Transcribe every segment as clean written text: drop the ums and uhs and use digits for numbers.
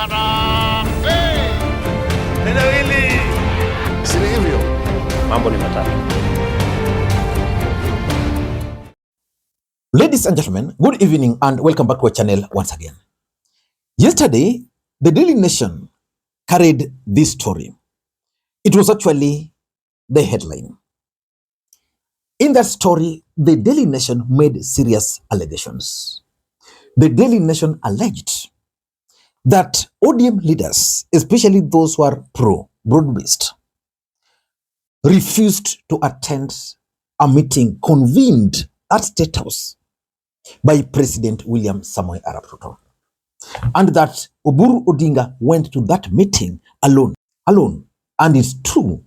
Harambee! Neno hili si hivyo. Mambo ni matatu. Ladies and gentlemen, good evening and welcome back to our channel once again. Yesterday, the Daily Nation carried this story. It was actually the headline. In that story, the Daily Nation made serious allegations. The Daily Nation alleged that ODM leaders, especially those who are pro-broad-based, refused to attend a meeting convened at State House by President William Samoei Arap Ruto, and that Oburu Odinga went to that meeting alone. And it's true.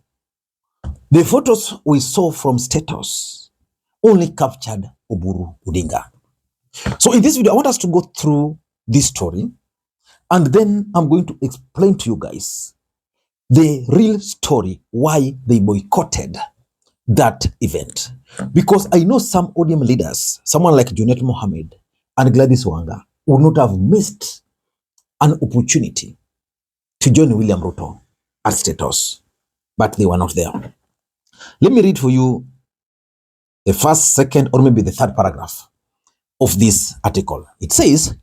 The photos we saw from State House only captured Oburu Odinga. So in this video, I want us to go through this story, and then I'm going to explain to you guys the real story, why they boycotted that event. Because I know some ODM leaders, someone like Junet Mohammed and Gladys Wanga, would not have missed an opportunity to join William Ruto at State House, but they were not there. Let me read for you the first, second, or maybe the third paragraph of this article. It says,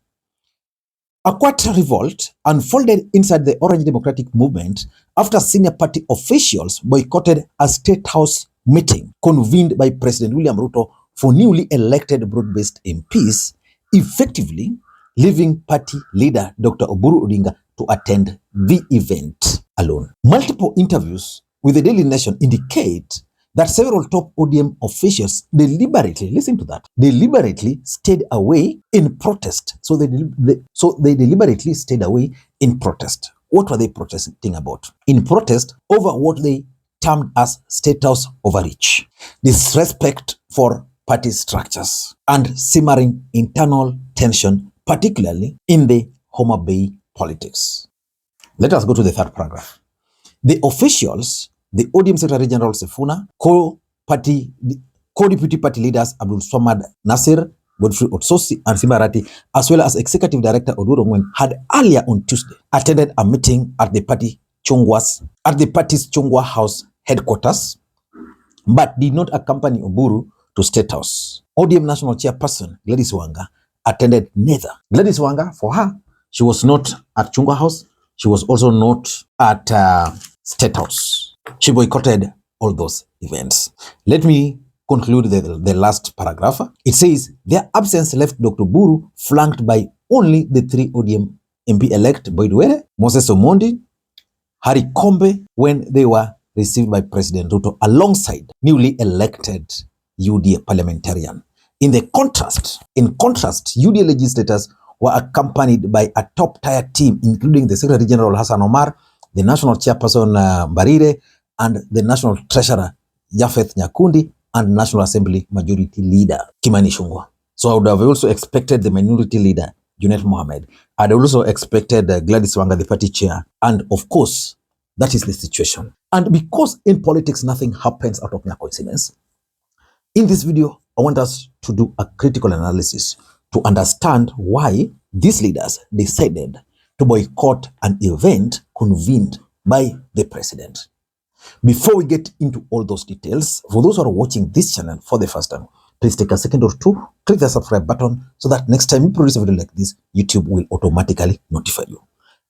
a quiet revolt unfolded inside the Orange Democratic Movement after senior party officials boycotted a State House meeting convened by President William Ruto for newly elected broad-based MPs, effectively leaving party leader Dr. Oburu Odinga to attend the event alone. Multiple interviews with the Daily Nation indicate that several top ODM officials deliberately, listen to that, deliberately stayed away in protest. So they deliberately stayed away in protest. What were they protesting about? In protest over what they termed as State House overreach, disrespect for party structures, and simmering internal tension, particularly in the Homa Bay politics. Let us go to the third paragraph. The officials, the ODM Secretary General Sifuna, co-deputy party leaders Abdul Swamad Nasir, Godfrey Otsosi, and Simbarati, as well as Executive Director Oduro, had earlier on Tuesday attended a meeting at the party's Chungwa House headquarters, but did not accompany Oburu to State House. ODM National Chairperson Gladys Wanga attended neither. Gladys Wanga, for her, she was not at Chungwa House. She was also not at State House. She boycotted all those events. Let me conclude the last paragraph. It says, their absence left Dr. Oburu flanked by only the three ODM MP-elect Boyd Were, Moses Omondi, Harry Kombe, when they were received by President Ruto alongside newly elected UDA parliamentarian. In contrast, UDA legislators were accompanied by a top-tier team, including the Secretary General Hassan Omar, the National Chairperson Barire, and the National Treasurer Japheth Nyakundi, and National Assembly Majority Leader Kimani Ichung'wah. So I would have also expected the Minority Leader Junet Mohammed. I'd also expected Gladys Wanga, the party chair, and of course, that is the situation. And because in politics nothing happens out of mere coincidence, in this video I want us to do a critical analysis to understand why these leaders decided to boycott an event convened by the president. Before we get into all those details, for those who are watching this channel for the first time, please take a second or two, click the subscribe button so that next time we produce a video like this, YouTube will automatically notify you.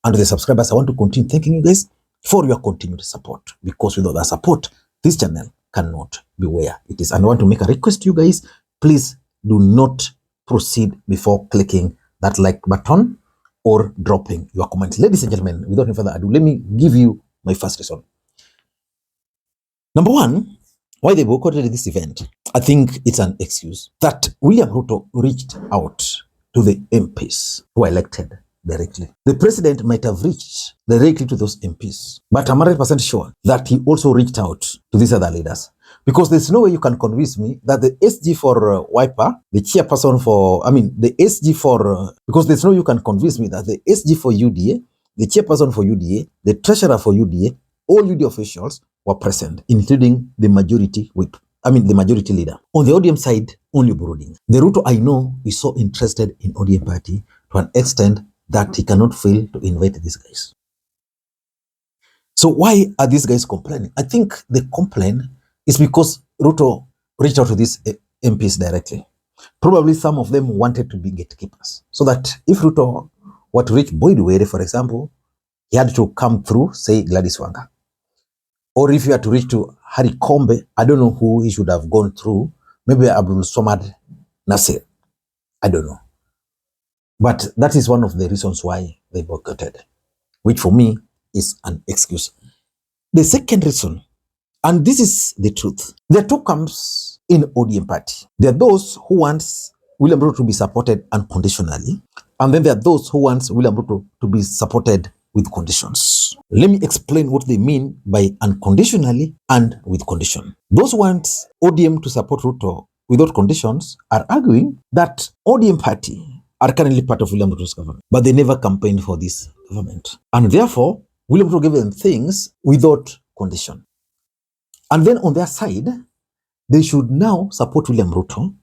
And to the subscribers, I want to continue thanking you guys for your continued support, because without that support, this channel cannot be where it is. And I want to make a request to you guys, please do not proceed before clicking that like button or dropping your comments. Ladies and gentlemen, without any further ado, let me give you my first reason. Number one, why they boycotted this event. I think it's an excuse that William Ruto reached out to the MPs who were elected directly. The president might have reached directly to those MPs, but I'm 100% sure that he also reached out to these other leaders, because there's no way you can convince me that the SG for Wiper, the chairperson for, the SG for, because there's no way you can convince me that the SG for UDA, the chairperson for UDA, the treasurer for UDA, all UDA officials were present, including the majority whip. The majority leader. On the ODM side, only Oburu Odinga. The Ruto I know is so interested in ODM party to an extent that he cannot fail to invite these guys. So why are these guys complaining? I think the complaint is because Ruto reached out to these MPs directly. Probably some of them wanted to be gatekeepers, so that if Ruto were to reach Boyd Were, for example, he had to come through, say, Gladys Wanga. Or if you had to reach to Harry Kombe, I don't know who he should have gone through. Maybe Abdul Somad Nasir. I don't know. But that is one of the reasons why they boycotted, which for me is an excuse. The second reason, and this is the truth, there are two camps in ODM party. There are those who want William Ruto to be supported unconditionally, and then there are those who want William Ruto to be supported with conditions. Let me explain what they mean by unconditionally and with condition. Those who want ODM to support Ruto without conditions are arguing that ODM party are currently part of William Ruto's government, but they never campaigned for this government. And therefore, William Ruto gave them things without condition. And then on their side, they should now support William Ruto,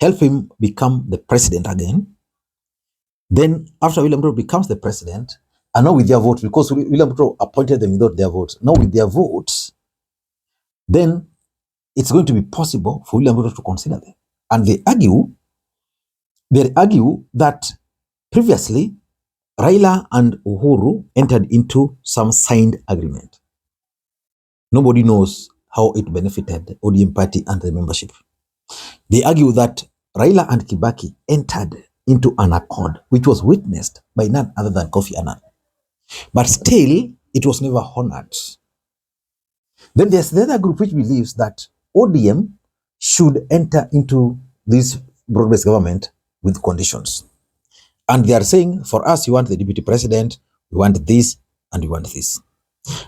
help him become the president again. Then after William Ruto becomes the president, and now with their votes, because William Ruto appointed them without their votes, now with their votes, then it's going to be possible for William Ruto to consider them. And they argue that previously Raila and Uhuru entered into some signed agreement. Nobody knows how it benefited ODM party and the membership. They argue that Raila and Kibaki entered into an accord which was witnessed by none other than Kofi Annan. But still, it was never honored. Then there's the other group which believes that ODM should enter into this broad-based government with conditions. And they are saying, for us, you want the deputy president, we want this, and we want this.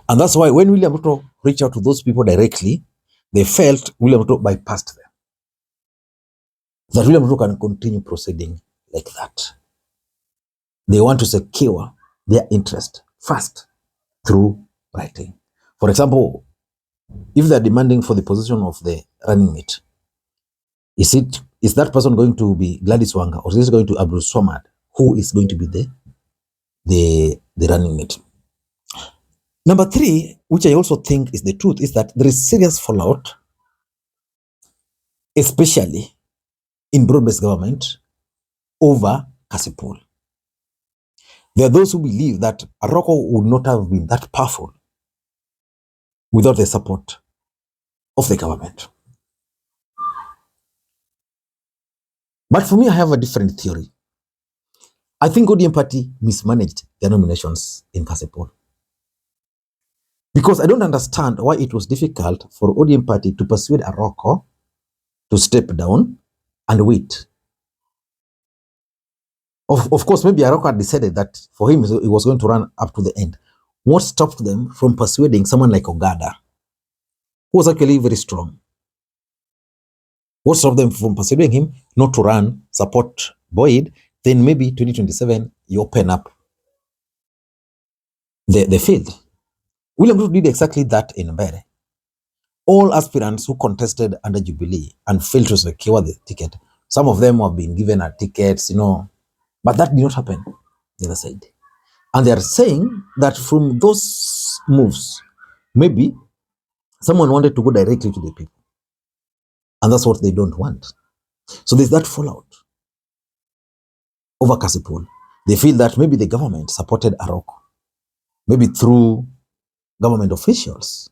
And that's why when William Ruto reached out to those people directly, they felt William Ruto bypassed them. That William Ruto can continue proceeding like that. They want to secure their interest first through writing. For example, if they're demanding for the position of the running mate, is that person going to be Gladys Wanga, or is it going to Abdul Somad, who is going to be the running mate? Number three, which I also think is the truth, is that there is serious fallout, especially in broad-based government, over Kasipul. There are those who believe that Aroko would not have been that powerful without the support of the government. But for me, I have a different theory. I think ODM party mismanaged their nominations in Kasipul. Because I don't understand why it was difficult for ODM party to persuade Aroko to step down and wait. Of course, maybe Aroko had decided that for him, he was going to run up to the end. What stopped them from persuading someone like Ogada, who was actually very strong? What stopped them from persuading him not to run, support Boyd? Then maybe 2027, you open up the field. William Ruto did exactly that in Mbere. All aspirants who contested under Jubilee and failed to secure the ticket, some of them have been given a tickets, but that did not happen on the other side. And they are saying that from those moves, maybe someone wanted to go directly to the people. And that's what they don't want. So there's that fallout over Kasipul. They feel that maybe the government supported Aroko, maybe through government officials.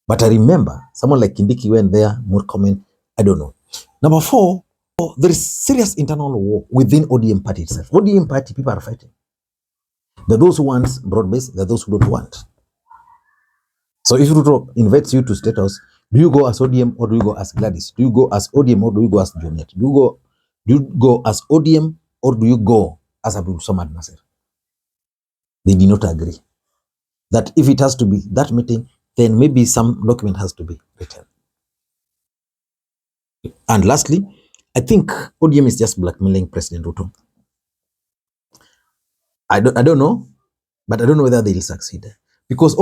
But I remember someone like Kindiki went there, Murkomen, I don't know. Number four, there is serious internal war within ODM party itself. ODM party, people are fighting. There are those who want broad-based, there are those who don't want. So if Ruto invites you to State House, do you go as ODM or do you go as Gladys? Do you go as ODM or do you go as Junet? Do you go as ODM or do you go as Abdul Somad Nasser? They did not agree that if it has to be that meeting, then maybe some document has to be written. And lastly, I think ODM is just blackmailing President Ruto. I don't know, but I don't know whether they will succeed. Because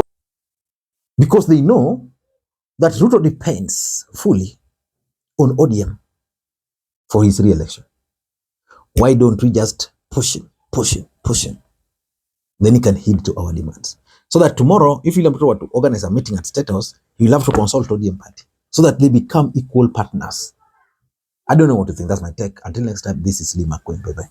they know that Ruto depends fully on ODM for his re-election. Why don't we just push him push him. Then he can heed to our demands. So that tomorrow, if William Ruto were to organize a meeting at State House, he will have to consult ODM party so that they become equal partners. I don't know what to think. That's my take. Until next time, this is Lee Makwiny. Bye-bye.